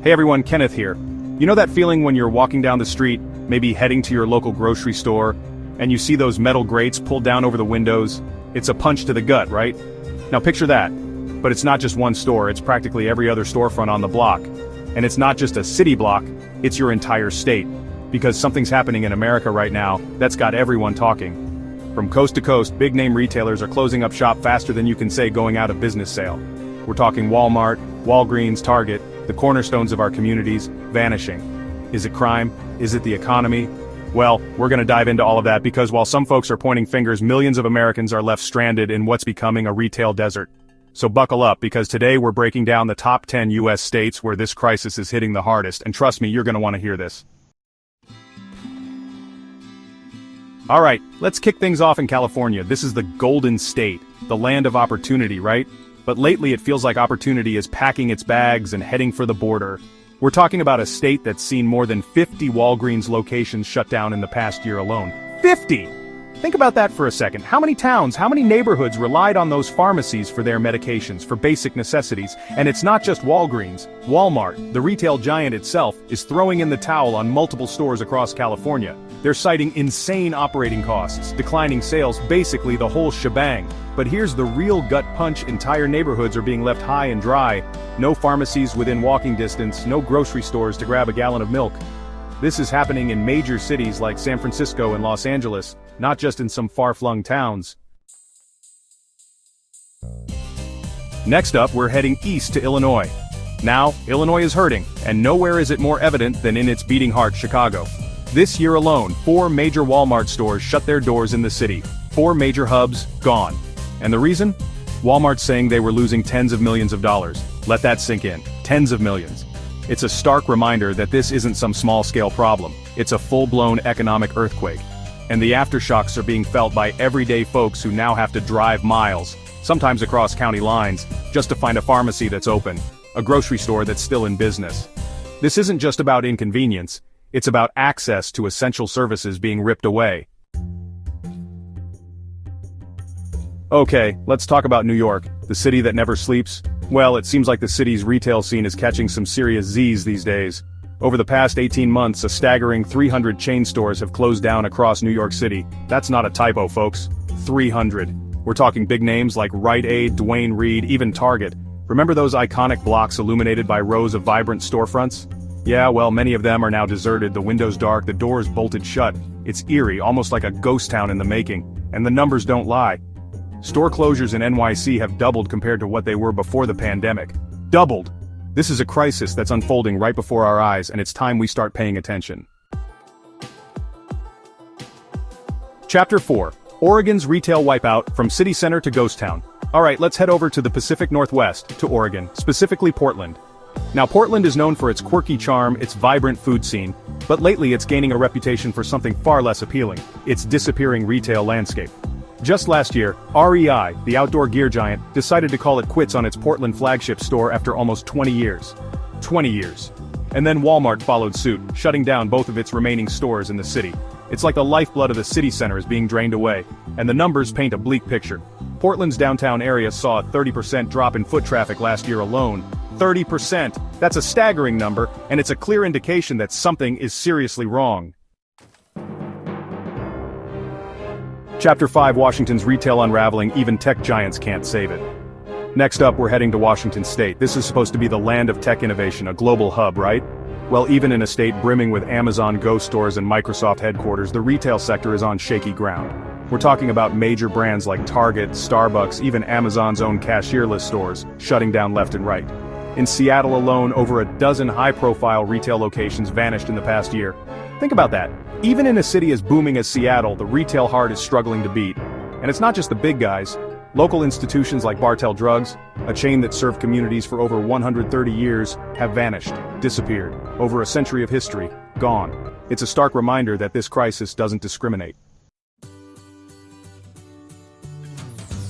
Hey everyone, Kenneth here. You know that feeling when you're walking down the street, maybe heading to your local grocery store, and you see those metal grates pulled down over the windows? It's a punch to the gut, right? Now picture that. But it's not just one store, it's practically every other storefront on the block. And it's not just a city block, it's your entire state. Because something's happening in America right now that's got everyone talking. From coast to coast, big-name retailers are closing up shop faster than you can say going out of business sale. We're talking Walmart, Walgreens, Target, the cornerstones of our communities, vanishing. Is it crime? Is it the economy? Well, we're gonna dive into all of that because while some folks are pointing fingers, millions of Americans are left stranded in what's becoming a retail desert. So buckle up because today we're breaking down the top 10 US states where this crisis is hitting the hardest, and trust me, you're gonna wanna hear this. Alright, let's kick things off in California. This is the Golden State, the land of opportunity, right? But lately it feels like opportunity is packing its bags and heading for the border. We're talking about a state that's seen more than 50 Walgreens locations shut down in the past year alone. 50! Think about that for a second. How many towns, how many neighborhoods relied on those pharmacies for their medications, for basic necessities? And it's not just Walgreens. Walmart, the retail giant itself, is throwing in the towel on multiple stores across California. They're citing insane operating costs, declining sales, basically the whole shebang. But here's the real gut punch: entire neighborhoods are being left high and dry. No pharmacies within walking distance, no grocery stores to grab a gallon of milk. This is happening in major cities like San Francisco and Los Angeles, not just in some far-flung towns. Next up, we're heading east to Illinois. Now, Illinois is hurting, and nowhere is it more evident than in its beating heart, Chicago. This year alone, 4 major Walmart stores shut their doors in the city. 4 major hubs, gone. And the reason? Walmart's saying they were losing tens of millions of dollars. Let that sink in. Tens of millions. It's a stark reminder that this isn't some small-scale problem. It's a full-blown economic earthquake. And the aftershocks are being felt by everyday folks who now have to drive miles, sometimes across county lines, just to find a pharmacy that's open, a grocery store that's still in business. This isn't just about inconvenience, it's about access to essential services being ripped away. Okay, let's talk about New York, the city that never sleeps. Well, it seems like the city's retail scene is catching some serious Z's these days. Over the past 18 months, a staggering 300 chain stores have closed down across New York City. That's not a typo, folks. 300. We're talking big names like Rite Aid, Duane Reade, even Target. Remember those iconic blocks illuminated by rows of vibrant storefronts? Yeah, well, many of them are now deserted, the windows dark, the doors bolted shut. It's eerie, almost like a ghost town in the making. And the numbers don't lie. Store closures in NYC have doubled compared to what they were before the pandemic. Doubled! This is a crisis that's unfolding right before our eyes, and it's time we start paying attention. Chapter 4. Oregon's Retail Wipeout, From City Center to Ghost Town. Alright, let's head over to the Pacific Northwest, to Oregon, specifically Portland. Now Portland is known for its quirky charm, its vibrant food scene, but lately it's gaining a reputation for something far less appealing: its disappearing retail landscape. Just last year, REI, the outdoor gear giant, decided to call it quits on its Portland flagship store after almost 20 years. 20 years. And then Walmart followed suit, shutting down both of its remaining stores in the city. It's like the lifeblood of the city center is being drained away, and the numbers paint a bleak picture. Portland's downtown area saw a 30% drop in foot traffic last year alone. 30%! That's a staggering number, and it's a clear indication that something is seriously wrong. Chapter 5. Washington's retail unraveling, even tech giants can't save it. Next up, we're heading to Washington State. This is supposed to be the land of tech innovation, a global hub, right? Well, even in a state brimming with Amazon Go stores and Microsoft headquarters, the retail sector is on shaky ground. We're talking about major brands like Target, Starbucks, even Amazon's own cashierless stores, shutting down left and right. In Seattle alone, over a dozen high-profile retail locations vanished in the past year. Think about that. Even in a city as booming as Seattle, the retail heart is struggling to beat. And it's not just the big guys. Local institutions like Bartell Drugs, a chain that served communities for over 130 years, have vanished, disappeared. Over a century of history, gone. It's a stark reminder that this crisis doesn't discriminate.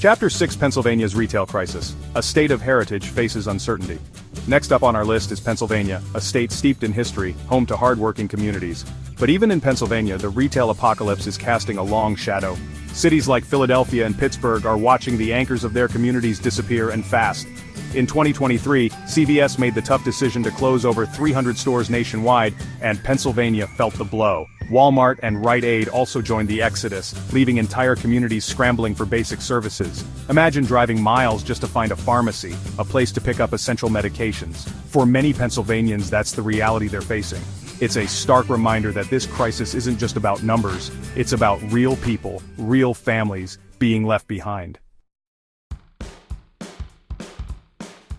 Chapter 6. Pennsylvania's retail crisis. A state of heritage faces uncertainty. Next up on our list is Pennsylvania, a state steeped in history, home to hard-working communities. But even in Pennsylvania, the retail apocalypse is casting a long shadow. Cities like Philadelphia and Pittsburgh are watching the anchors of their communities disappear, and fast. In 2023, CVS made the tough decision to close over 300 stores nationwide, and Pennsylvania felt the blow. Walmart and Rite Aid also joined the exodus, leaving entire communities scrambling for basic services. Imagine driving miles just to find a pharmacy, a place to pick up essential medications. For many Pennsylvanians, that's the reality they're facing. It's a stark reminder that this crisis isn't just about numbers, it's about real people, real families, being left behind.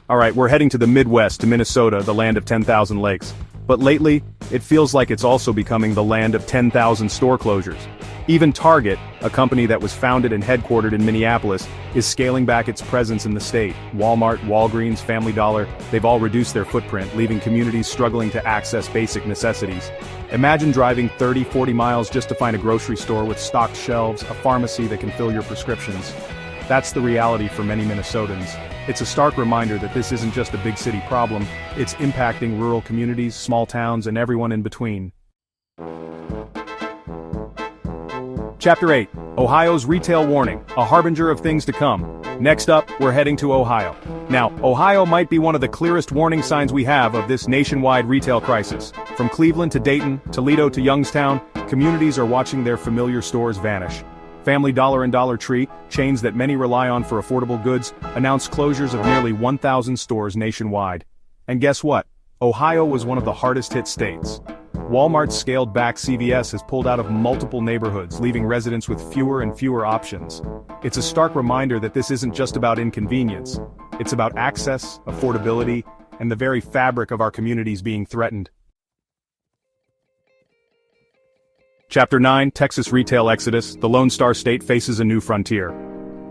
Alright, we're heading to the Midwest, to Minnesota, the land of 10,000 lakes. But lately, it feels like it's also becoming the land of 10,000 store closures. Even Target, a company that was founded and headquartered in Minneapolis, is scaling back its presence in the state. Walmart, Walgreens, Family Dollar, they've all reduced their footprint, leaving communities struggling to access basic necessities. Imagine driving 30-40 miles just to find a grocery store with stocked shelves, a pharmacy that can fill your prescriptions. That's the reality for many Minnesotans. It's a stark reminder that this isn't just a big city problem, it's impacting rural communities, small towns, and everyone in between. Chapter 8. Ohio's Retail Warning, a harbinger of things to come. Next up, we're heading to Ohio. Now, Ohio might be one of the clearest warning signs we have of this nationwide retail crisis. From Cleveland to Dayton, Toledo to Youngstown, communities are watching their familiar stores vanish. Family Dollar and Dollar Tree, chains that many rely on for affordable goods, announced closures of nearly 1,000 stores nationwide. And guess what? Ohio was one of the hardest-hit states. Walmart's scaled-back CVS has pulled out of multiple neighborhoods, leaving residents with fewer and fewer options. It's a stark reminder that this isn't just about inconvenience. It's about access, affordability, and the very fabric of our communities being threatened. Chapter 9, Texas Retail Exodus, the Lone Star State faces a new frontier.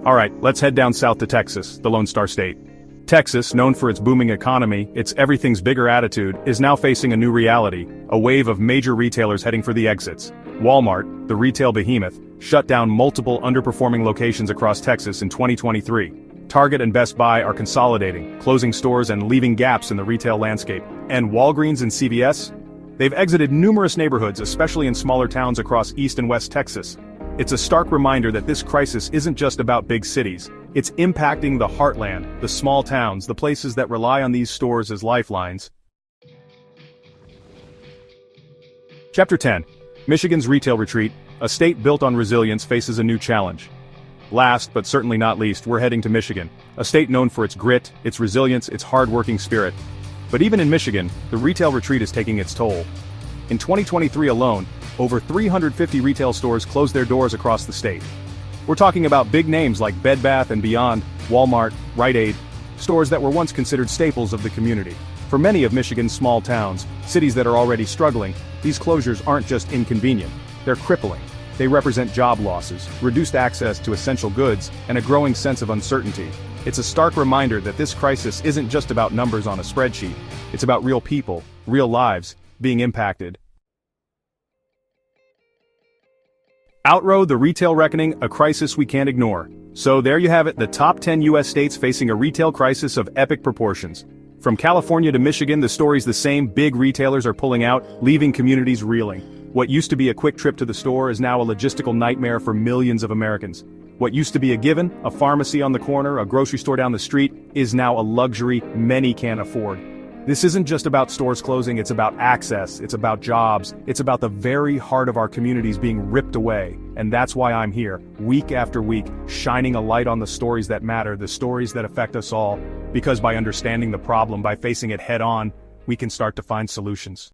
Alright, let's head down south to Texas, the Lone Star State. Texas, known for its booming economy, its everything's bigger attitude, is now facing a new reality, a wave of major retailers heading for the exits. Walmart, the retail behemoth, shut down multiple underperforming locations across Texas in 2023. Target and Best Buy are consolidating, closing stores and leaving gaps in the retail landscape. And Walgreens and CVS? They've exited numerous neighborhoods, especially in smaller towns across East and West Texas. It's a stark reminder that this crisis isn't just about big cities. It's impacting the heartland, the small towns, the places that rely on these stores as lifelines. Chapter 10. Michigan's Retail Retreat, a state built on resilience, faces a new challenge. Last, but certainly not least, we're heading to Michigan, a state known for its grit, its resilience, its hard-working spirit. But even in Michigan, the retail retreat is taking its toll. In 2023 alone, over 350 retail stores closed their doors across the state. We're talking about big names like Bed Bath & Beyond, Walmart, Rite Aid, stores that were once considered staples of the community. For many of Michigan's small towns, cities that are already struggling, these closures aren't just inconvenient, they're crippling. They represent job losses, reduced access to essential goods, and a growing sense of uncertainty. It's a stark reminder that this crisis isn't just about numbers on a spreadsheet, it's about real people, real lives, being impacted. Outrode the retail reckoning, a crisis we can't ignore. So there you have it, the top 10 US states facing a retail crisis of epic proportions. From California to Michigan, the story's the same. Big retailers are pulling out, leaving communities reeling. What used to be a quick trip to the store is now a logistical nightmare for millions of Americans. What used to be a given, a pharmacy on the corner, a grocery store down the street, is now a luxury many can't afford. This isn't just about stores closing, it's about access, it's about jobs, it's about the very heart of our communities being ripped away. And that's why I'm here, week after week, shining a light on the stories that matter, the stories that affect us all. Because by understanding the problem, by facing it head on, we can start to find solutions.